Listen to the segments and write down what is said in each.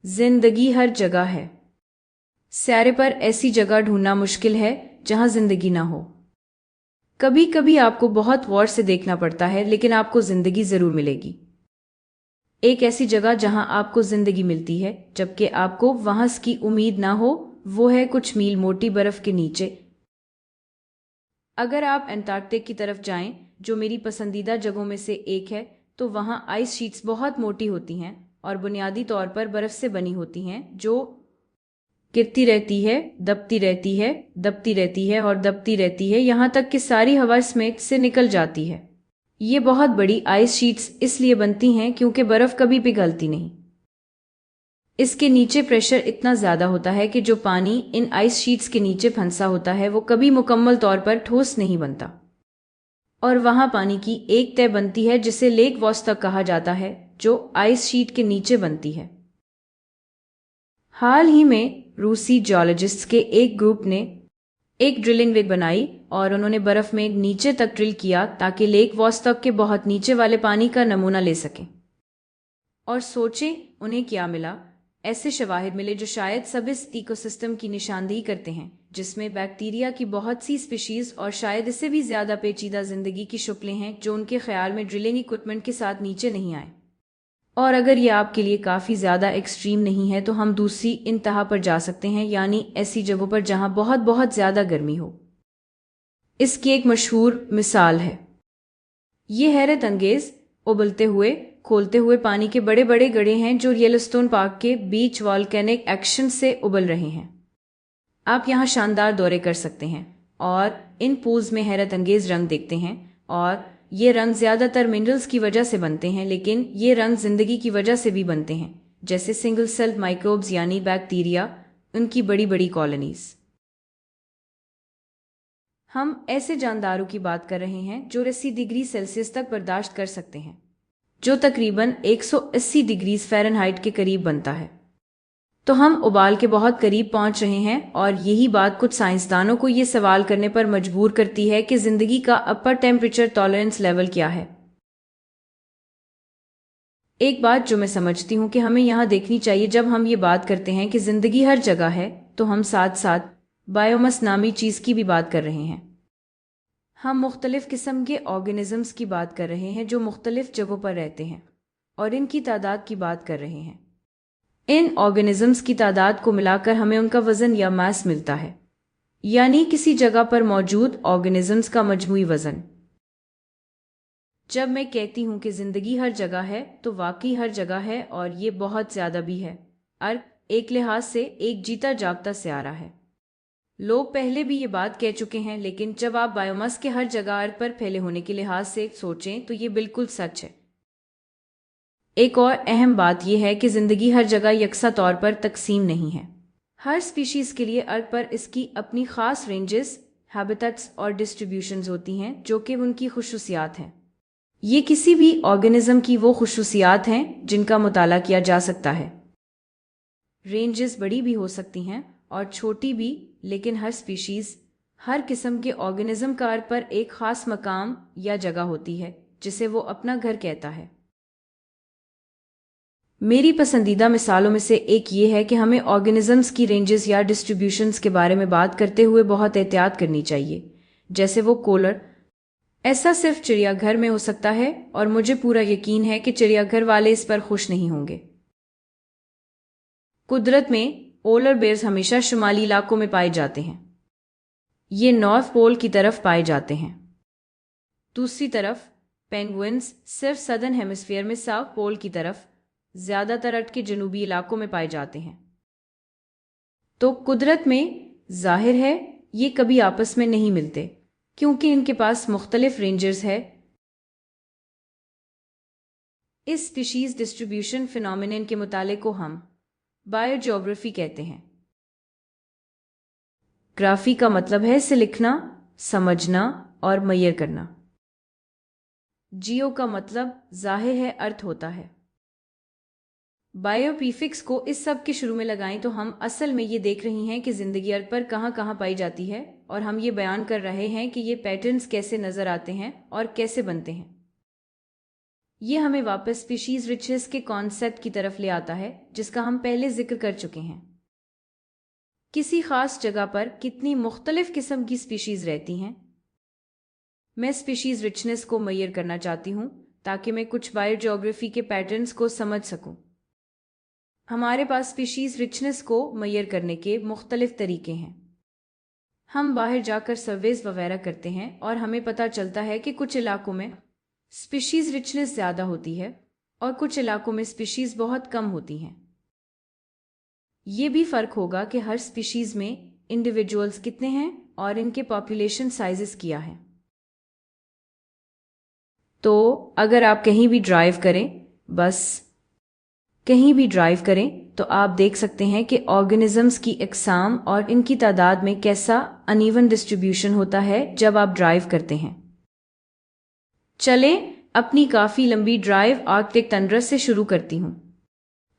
जिंदगी हर जगह है। स्यारे पर ऐसी जगह ढूंढना मुश्किल है जहां जिंदगी ना हो। कभी कभी आपको बहुत गौर से देखना पड़ता है, लेकिन आपको जिंदगी जरूर मिलेगी। एक ऐसी जगह जहां आपको जिंदगी मिलती है जबकि आपको वहां की उम्मीद ना हो, वो है कुछ मील मोटी बर्फ के नीचे। अगर आप अंटार्कटिक की तरफ जाएं, जो मेरी पसंदीदा जगहों में से एक है, तो वहां आइस शीट्स बहुत मोटी होती हैं और बुनियादी तौर पर बर्फ से बनी होती हैं, जो गिरती रहती है, दबती रहती है, दबती रहती है और दबती रहती है, यहां तक कि सारी हवा इसमें से निकल जाती है। ये बहुत बड़ी आइस शीट्स इसलिए बनती हैं क्योंकि बर्फ कभी पिघलती नहीं। इसके नीचे प्रेशर इतना ज्यादा होता है कि जो पानी इन आइस शीट्स के नीचे फंसा होता है वो कभी मुकम्मल तौर पर ठोस नहीं बनता, और वहां पानी की एक तह बनती है जिसे लेक वॉस्टक कहा जाता है, जो आइस शीट के नीचे बनती है। हाल ही में रूसी जियोलॉजिस्ट्स के एक ग्रुप ने एक ड्रिलिंग रिग बनाई और उन्होंने बर्फ में नीचे तक ड्रिल किया ताकि लेक वॉस्टक के बहुत नीचे वाले पानी का नमूना ले सकें। और सोचें उन्हें क्या मिला। ऐसे शवाहिद मिले जो शायद सब इस इकोसिस्टम की निशानदेही करते हैं, जिसमें बैक्टीरिया की बहुत सी स्पीशीज और शायद इससे भी ज्यादा पेचीदा जिंदगी की शक्लें हैं जो उनके ख्याल में ड्रिलिंग इक्विपमेंट के साथ नीचे नहीं आए। और अगर ये आपके लिए काफ़ी ज़्यादा एक्सट्रीम नहीं है तो हम दूसरी इंतहा पर जा सकते हैं, यानी ऐसी जगहों पर जहां बहुत बहुत ज़्यादा गर्मी हो। इसकी एक मशहूर मिसाल है ये हैरत अंगेज उबलते हुए खोलते हुए पानी के बड़े बड़े गड्ढे हैं जो येलोस्टोन पार्क के बीच वॉल्केनिक एक्शन से उबल रहे हैं। आप यहाँ शानदार दौरे कर सकते हैं और इन पूल्स में हैरत अंगेज रंग देखते हैं, और ये रंग ज्यादातर मिनरल्स की वजह से बनते हैं, लेकिन ये रंग जिंदगी की वजह से भी बनते हैं, जैसे सिंगल सेल्ड माइक्रोब्स यानी बैक्टीरिया, उनकी बड़ी बड़ी कॉलोनीज। हम ऐसे जानदारों की बात कर रहे हैं जो 80 डिग्री सेल्सियस तक बर्दाश्त कर सकते हैं, जो तकरीबन 180 डिग्री फ़ारेनहाइट के करीब बनता है। तो हम उबाल के बहुत करीब पहुंच रहे हैं, और यही बात कुछ साइंसदानों को ये सवाल करने पर मजबूर करती है कि जिंदगी का अपर टेम्परेचर टॉलरेंस लेवल क्या है। एक बात जो मैं समझती हूँ कि हमें यहाँ देखनी चाहिए जब हम ये बात करते हैं कि जिंदगी हर जगह है, तो हम साथ साथ बायोमस नामी चीज की भी बात कर रहे हैं। हम मुख्तलिफ किस्म के ऑर्गेनिजम्स की बात कर रहे हैं जो मुख्तलिफ जगहों पर रहते हैं, और इनकी तादाद की बात कर रहे हैं। इन ऑर्गेनिजम्स की तादाद को मिलाकर हमें उनका वजन या मास मिलता है, यानी किसी जगह पर मौजूद ऑर्गेनिजम्स का मजमूई वजन। जब मैं कहती हूं कि जिंदगी हर जगह है, तो वाकई हर जगह है, और ये बहुत ज्यादा भी है। अर्थ एक लिहाज से एक जीता जागता स्यारा है। लोग पहले भी ये बात कह चुके हैं, लेकिन जब आप बायोमास के हर जगह अर्थ पर फैले होने के लिहाज से सोचें तो ये बिल्कुल सच है। एक और अहम बात यह है कि जिंदगी हर जगह यकसा तौर पर तकसीम नहीं है। हर स्पीशीज के लिए अर्थ पर इसकी अपनी खास रेंजेस, हैबिटेट्स और डिस्ट्रीब्यूशंस होती हैं जो कि उनकी खुसूसियात हैं। ये किसी भी ऑर्गेनिज्म की वो खुसूसियात हैं जिनका मुताला किया जा सकता है। रेंजेस बड़ी भी हो सकती हैं और छोटी भी, लेकिन हर स्पीशीज, हर किस्म के ऑर्गेनिज्म का अर्थ पर एक खास मकाम या जगह होती है जिसे वो अपना घर कहता है। मेरी पसंदीदा मिसालों में से एक ये है कि हमें ऑर्गेनिजम्स की रेंजेस या डिस्ट्रीब्यूशंस के बारे में बात करते हुए बहुत एहतियात करनी चाहिए, जैसे वो कोलर। ऐसा सिर्फ चिड़ियाघर में हो सकता है, और मुझे पूरा यकीन है कि चिड़ियाघर वाले इस पर खुश नहीं होंगे। कुदरत में पोलर बेयर्स हमेशा शुमाली इलाकों में पाए जाते हैं। ये नॉर्थ पोल की तरफ पाए जाते हैं। दूसरी तरफ पेंगुइन्स सिर्फ सदर्न हेमिस्फीयर में साउथ पोल की तरफ, ज्यादातर अर्थ के जनूबी इलाकों में पाए जाते हैं। तो कुदरत में जाहिर है ये कभी आपस में नहीं मिलते, क्योंकि इनके पास मुख्तलिफ रेंजर्स है। इस स्पीशीज डिस्ट्रीब्यूशन फिनोमिनन के मुताले को हम बायोजियोग्राफी कहते हैं। ग्राफी का मतलब है इसे लिखना, समझना और मैयर करना। जियो का मतलब जाहिर है अर्थ होता है। बायोपीफिक्स को इस सब के शुरू में लगाएं तो हम असल में ये देख रही हैं कि जिंदगी अर्थ पर कहाँ कहाँ पाई जाती है, और हम ये बयान कर रहे हैं कि ये पैटर्न्स कैसे नजर आते हैं और कैसे बनते हैं। یہ ہمیں واپس اسپیشیز ریچنس کے کانسیپٹ کی طرف لے آتا ہے جس کا ہم پہلے ذکر کر چکے ہیں۔ کسی خاص جگہ پر کتنی مختلف قسم کی اسپیشیز رہتی ہیں؟ میں اسپیشیز ریچنس کو میئر کرنا چاہتی ہوں تاکہ میں کچھ بائیو جیوگرافی کے پیٹرنز کو سمجھ سکوں۔ ہمارے پاس اسپیشیز ریچنس کو میئر کرنے کے مختلف طریقے ہیں۔ ہم باہر جا کر سرویز وغیرہ کرتے ہیں اور ہمیں پتہ چلتا ہے کہ کچھ علاقوں میں اسپیشیز ریچنس زیادہ ہوتی ہے اور کچھ علاقوں میں اسپیشیز بہت کم ہوتی ہیں۔ یہ بھی فرق ہوگا کہ ہر اسپیشیز میں انڈیویجولز کتنے ہیں اور ان کے پاپولیشن سائزز کیا ہے۔ تو اگر آپ کہیں بھی ڈرائیو کریں، بس کہیں بھی ڈرائیو کریں تو آپ دیکھ سکتے ہیں کہ آرگنزمز کی اقسام اور ان کی تعداد میں کیسا ان ایون ڈسٹریبیوشن ہوتا ہے جب آپ ڈرائیو کرتے ہیں۔ چلیں اپنی کافی لمبی ڈرائیو آرکٹک ٹنڈرا سے شروع کرتی ہوں۔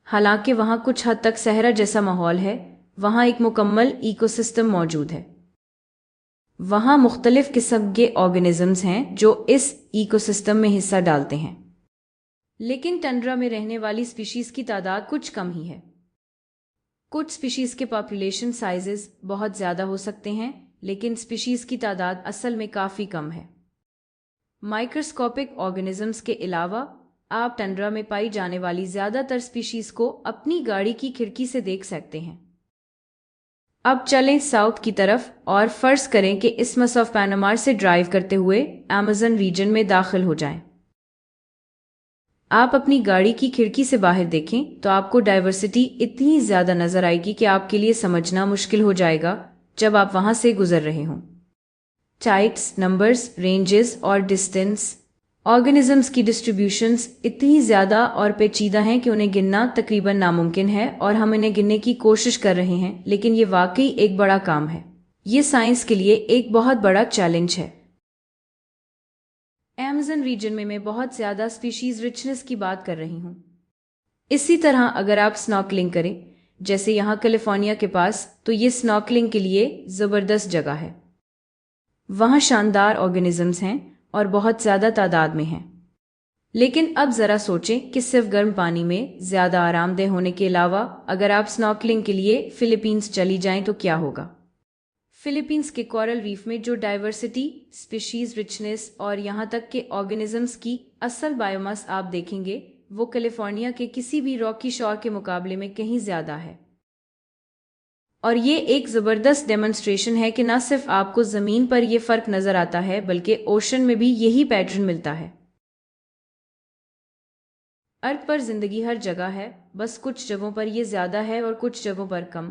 حالانکہ وہاں کچھ حد تک صحرا جیسا ماحول ہے، وہاں ایک مکمل ایکو سسٹم موجود ہے۔ وہاں مختلف قسم کے آرگنزمز ہیں جو اس ایکو سسٹم میں حصہ ڈالتے ہیں، لیکن ٹنڈرا میں رہنے والی سپیشیز کی تعداد کچھ کم ہی ہے۔ کچھ سپیشیز کے پاپولیشن سائزز بہت زیادہ ہو سکتے ہیں، لیکن سپیشیز کی تعداد اصل میں کافی کم ہے۔ مائکروسکوپک آرگنزمز کے علاوہ آپ ٹنڈرا میں پائی جانے والی زیادہ تر سپیشیز کو اپنی گاڑی کی کھڑکی سے دیکھ سکتے ہیں۔ اب چلیں ساؤتھ کی طرف اور فرض کریں کہ اسمس آف پانامار سے ڈرائیو کرتے ہوئے ایمیزن ریجن میں داخل ہو جائیں۔ آپ اپنی گاڑی کی کھڑکی سے باہر دیکھیں تو آپ کو ڈائیورسٹی اتنی زیادہ نظر آئے گی کہ آپ کے لیے سمجھنا مشکل ہو جائے گا جب آپ وہاں سے گزر رہے ہوں۔ ٹائپس، نمبرز، رینجز اور ڈسٹینس، آرگنزمز کی ڈسٹریبیوشنز اتنی زیادہ اور پیچیدہ ہیں کہ انہیں گننا تقریباً ناممکن ہے، اور ہم انہیں گننے کی کوشش کر رہے ہیں، لیکن یہ واقعی ایک بڑا کام ہے۔ یہ سائنس کے لیے ایک بہت بڑا چیلنج ہے۔ ایمیزن ریجن میں بہت زیادہ سپیشیز ریچنس کی بات کر رہی ہوں۔ اسی طرح اگر آپ سنورکلنگ کریں جیسے یہاں کیلیفورنیا کے پاس، تو یہ سنورکلنگ کے لیے زبردست جگہ ہے۔ وہاں شاندار آرگنزمز ہیں اور بہت زیادہ تعداد میں ہیں۔ لیکن اب ذرا سوچیں کہ صرف گرم پانی میں زیادہ آرام دہ ہونے کے علاوہ اگر آپ سنورکلنگ کے لیے فلپائنز چلی جائیں تو کیا ہوگا؟ فلپائنز کے کورل ریف میں جو ڈائیورسٹی، سپیشیز ریچنس اور یہاں تک کہ آرگنزمز کی اصل بائیوماس آپ دیکھیں گے، وہ کیلیفورنیا کے کسی بھی راکی شور کے مقابلے میں کہیں زیادہ ہے۔ اور یہ ایک زبردست ڈیمونسٹریشن ہے کہ نہ صرف آپ کو زمین پر یہ فرق نظر آتا ہے بلکہ اوشن میں بھی یہی پیٹرن ملتا ہے۔ ارتھ پر زندگی ہر جگہ ہے، بس کچھ جگہوں پر یہ زیادہ ہے اور کچھ جگہوں پر کم۔